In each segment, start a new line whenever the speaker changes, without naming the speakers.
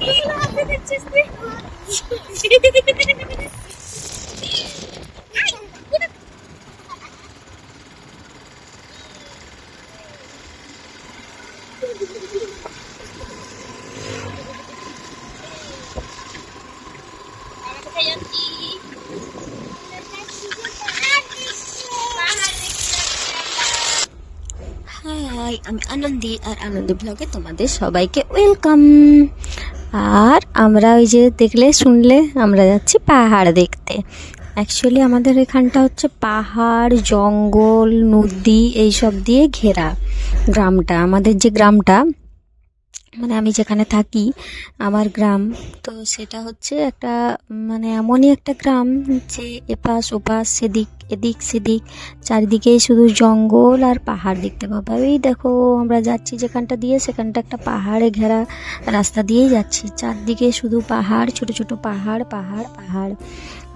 High, আমি আনন্দী, আর আনন্দী ব্লগে তোমাদের সবাইকে ওয়েলকাম। আর আমরা ওই যে দেখলে শুনলে আমরা যাচ্ছি পাহাড় দেখতে। অ্যাকচুয়ালি আমাদের এখানটা হচ্ছে পাহাড়, জঙ্গল, নদী এইসব দিয়ে ঘেরা গ্রামটা। আমাদের যে গ্রামটা, মানে আমি যেখানে থাকি, আমার গ্রাম, তো সেটা হচ্ছে একটা মানে এমনই একটা গ্রাম যে এপাশ ওপাশ সেদিক এদিক সেদিক চারিদিকেই শুধু জঙ্গল আর পাহাড় দেখতে পাবো। এই দেখো আমরা যাচ্ছি যেখানটা দিয়ে, সেখানটা একটা পাহাড়ে ঘেরা রাস্তা দিয়েই যাচ্ছি, চারদিকে শুধু পাহাড়, ছোট ছোট পাহাড় পাহাড় পাহাড়।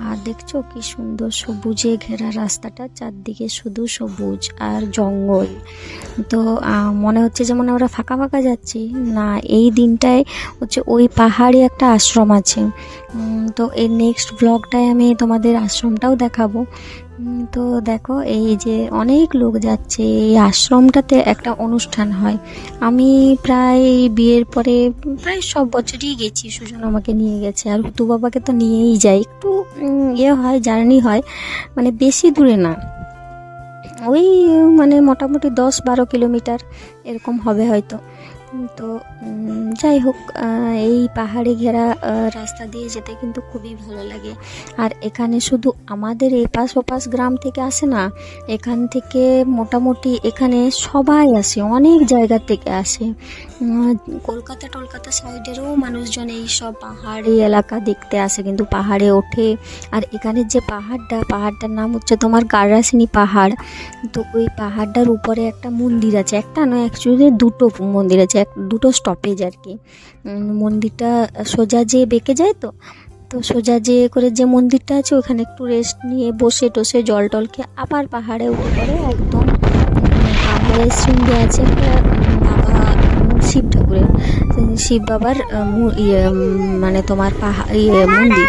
আর দেখছো কি সুন্দর সবুজে ঘেরা রাস্তাটা, চারদিকে শুধু সবুজ আর জঙ্গল। তো মনে হচ্ছে যেমন আমরা ফাঁকা ফাঁকা যাচ্ছি না, এই দিনটায় হচ্ছে ওই পাহাড়ে একটা আশ্রম আছে। তো এর নেক্সট ব্লগটায় আমি তোমাদের আশ্রমটাও দেখাবো। তো দেখো এই যে অনেক লোক যাচ্ছে, এই আশ্রমটাতে একটা অনুষ্ঠান হয়। আমি প্রায় বিয়ের পরে প্রায় সব বছরই গেছি, সুজন আমাকে নিয়ে গেছে, আর হুতু বাবাকে তো নিয়েই যাই। একটু হয়, জার্নি হয়, মানে বেশি দূরে না, ওই মানে মোটামুটি 10-12 কিলোমিটার এরকম হবে হয়তো। তো যাই হোক, এই পাহাড়ে ঘেরা রাস্তা দিয়ে যেতে কিন্তু খুবই ভালো লাগে। আর এখানে শুধু আমাদের এপাশ ওপাশ গ্রাম থেকে আসে না, এখান থেকে মোটামুটি এখানে সবাই আসে, অনেক জায়গা থেকে আসে। কলকাতা সাইডেরও মানুষজন এই সব পাহাড়ি এলাকা দেখতে আসে, কিন্তু পাহাড়ে ওঠে। আর এখানের যে পাহাড়টার নাম হচ্ছে তোমার গাররাসিনী পাহাড়। তো ওই পাহাড়টার উপরে একটা মন্দির আছে, একটা নয় অ্যাকচুয়ালি দুটো মন্দির আছে, দুটো স্টপেজ আর কি। মন্দিরটা সোজা যেয়ে বেঁকে যায়, তো সোজা যেয়ে করে যে মন্দিরটা আছে ওখানে একটু রেস্ট নিয়ে বসে টসে জল টল খেয়ে আবার পাহাড়ে উঠে পড়ে একদম পাহাড়ের শৃঙ্গে আছে বাবা শিব ঠাকুরের, শিব বাবার মানে তোমার মন্দির।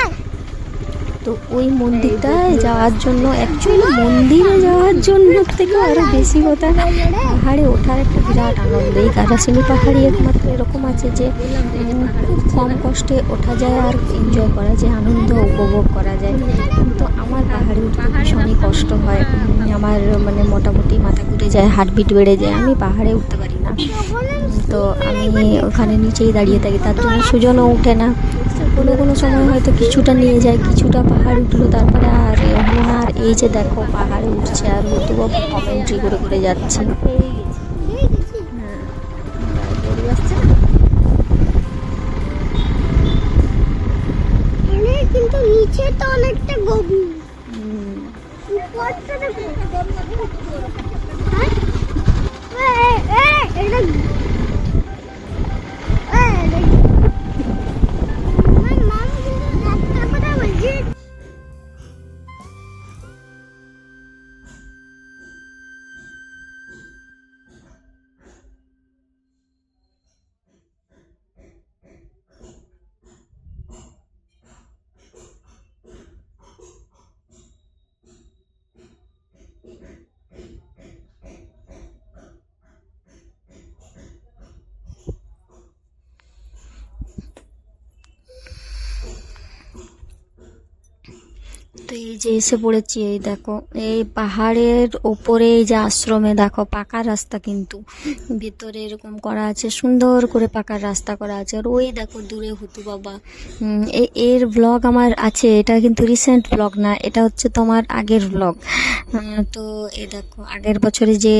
তো ওই মন্দিরটায় যাওয়ার জন্য, অ্যাকচুয়ালি মন্দিরে যাওয়ার জন্য থেকে আরও বেশি কথা পাহাড়ে ওঠার একটা বিরাট আনন্দ। এই গাররাসিনী পাহাড়ি একমাত্র এরকম আছে যে খুব কম কষ্টে ওঠা যায় আর এনজয় করা যায়, আনন্দ উপভোগ করা যায়। কিন্তু আমার পাহাড়ে উঠতে ভীষণই কষ্ট হয়, আমার মানে মোটামুটি মাথা ঘুরে যায়, হার্টবিট বেড়ে যায়, আমি পাহাড়ে উঠতে পারি না। তো আমি ওখানে নিচেই দাঁড়িয়ে থাকি, তার জন্য সুজনও উঠে না। কোনো সময় হয়তো কিছুটা নিয়ে যায়, কিছুটা পাহাড় উঠলো, তারপরে আর হলো না। আর এই যে দেখো পাহাড়ে উঠছে আর হুতুবাবু কমেন্ট্রি করে করে যাচ্ছে।
কিন্তু নিচে তো অনেকটা গভীর।
তো এই যে এসে পড়েছি, এই দেখো এই পাহাড়ের ওপরে এই যে আশ্রমে দেখো পাকা রাস্তা, কিন্তু ভিতরে এরকম করা আছে, সুন্দর করে পাকা রাস্তা করা আছে। আর ওই দেখো দূরে হুতু বাবা। এর ব্লগ আমার আছে, এটা কিন্তু রিসেন্ট ব্লগ না, এটা হচ্ছে তোমার আগের ব্লগ। তো এই দেখো আগের বছরে যে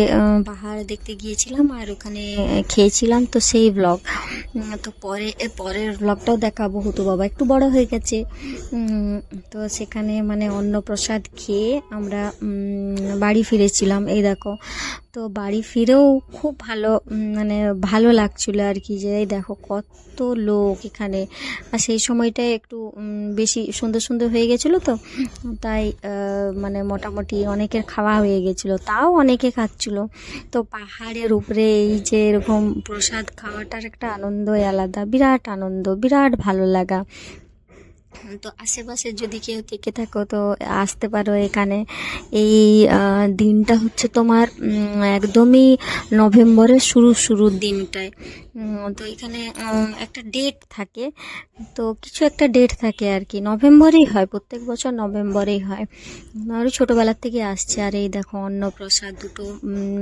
পাহাড় দেখতে গিয়েছিলাম আর ওখানে খেয়েছিলাম, তো সেই ব্লগ। তো পরের ব্লগটাও দেখাবো। হুতু বাবা একটু বড় হয়ে গেছে, তো সেখানে মানে অন্নপ্রসাদ খেয়ে আমরা বাড়ি ফিরেছিলাম। এই দেখো, তো বাড়ি ফিরেও খুব ভালো মানে ভালো লাগছিলো আর কি, যে এই দেখো কত লোক এখানে। আর সেই সময়টায় একটু বেশি সুন্দর সুন্দর হয়ে গেছিলো, তো তাই মানে মোটামুটি অনেকের খাওয়া হয়ে গেছিলো, তাও অনেকে খাচ্ছিলো। তো পাহাড়ের উপরে এই যে এরকম প্রসাদ খাওয়াটার একটা আনন্দই আলাদা, বিরাট আনন্দ, বিরাট ভালো লাগা। তো আশেপাশে যদি কেউ থেকে থাকো তো আসতে পারো এখানে। এই দিনটা হচ্ছে তোমার একদমই নভেম্বরের শুরুর দিনটায়। তো এখানে একটা ডেট থাকে, তো কিছু একটা ডেট থাকে আর কি, নভেম্বরেই হয়, প্রত্যেক বছর নভেম্বরেই হয়। আরও ছোটোবেলার থেকে আসছে। আর এই দেখো অন্নপ্রসাদ দুটো,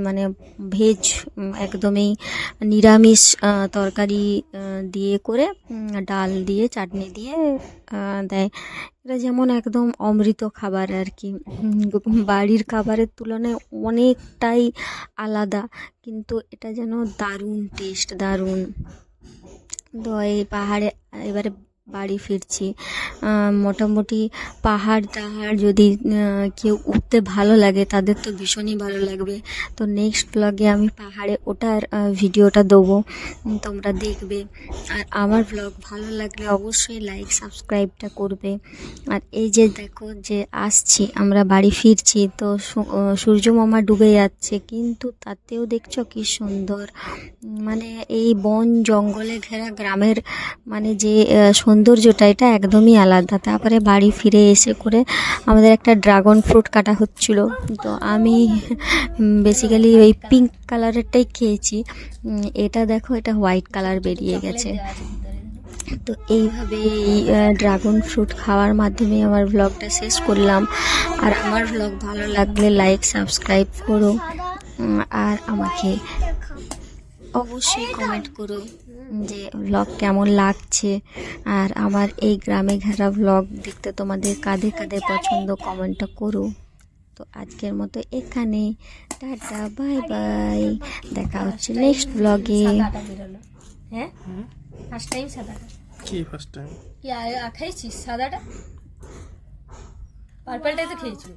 মানে ভেজ, একদমই নিরামিষ তরকারি দিয়ে করে, ডাল দিয়ে চাটনি দিয়ে দেয়। এটা যেমন একদম অমৃত খাবার আর কি, বাড়ির খাবারের তুলনায় অনেকটাই আলাদা, কিন্তু এটা যেন দারুণ টেস্ট, দারুণ। তো এই পাহাড়ে এবারে বাড়ি ফিরছি। মোটামুটি পাহাড় টাহাড় যদি কেউ উঠতে ভালো লাগে তাদের তো ভীষণই ভালো লাগবে। তো নেক্সট ব্লগে আমি পাহাড়ে ওঠার ভিডিওটা দেবো, তোমরা দেখবে। আর আমার ব্লগ ভালো লাগলে অবশ্যই লাইক সাবস্ক্রাইবটা করবে। আর এই যে দেখো যে আসছি, আমরা বাড়ি ফিরছি, তো সূর্য মামা ডুবে যাচ্ছে, কিন্তু তাতেও দেখছো কি সুন্দর, মানে এই বন জঙ্গলে ঘেরা গ্রামের মানে যে সৌন্দর্যটা, এটা একদমই আলাদা। তারপরে বাড়ি ফিরে এসে করে আমাদের একটা ড্রাগন ফ্রুট কাটা হচ্ছিলো, তো আমি বেসিক্যালি ওই পিঙ্ক কালারেরটাই খেয়েছি। এটা দেখো, এটা হোয়াইট কালার বেরিয়ে গেছে। তো এইভাবে এই ড্রাগন ফ্রুট খাওয়ার মাধ্যমে আমার ব্লগটা শেষ করলাম। আর আমার ব্লগ ভালো লাগলে লাইক সাবস্ক্রাইব করো, আর আমাকে অবশ্যই কমেন্ট করো যে ব্লগ কেমন লাগছে, আর আমার এই গ্রামে ঘেরা ব্লগ দেখতে তোমাদের কাদের কাদের পছন্দ কমেন্টটা করো। তো আজকের মতো এখানে, টাটা, বাই বাই, দেখা হচ্ছে নেক্সট ব্লগে। হ্যাঁ, ফার্স্ট টাইম সাদাটা
কি ফার্স্ট টাইম
কি খেয়েছিস? সাদাটা, পার্পলটাই তো খেয়েছি।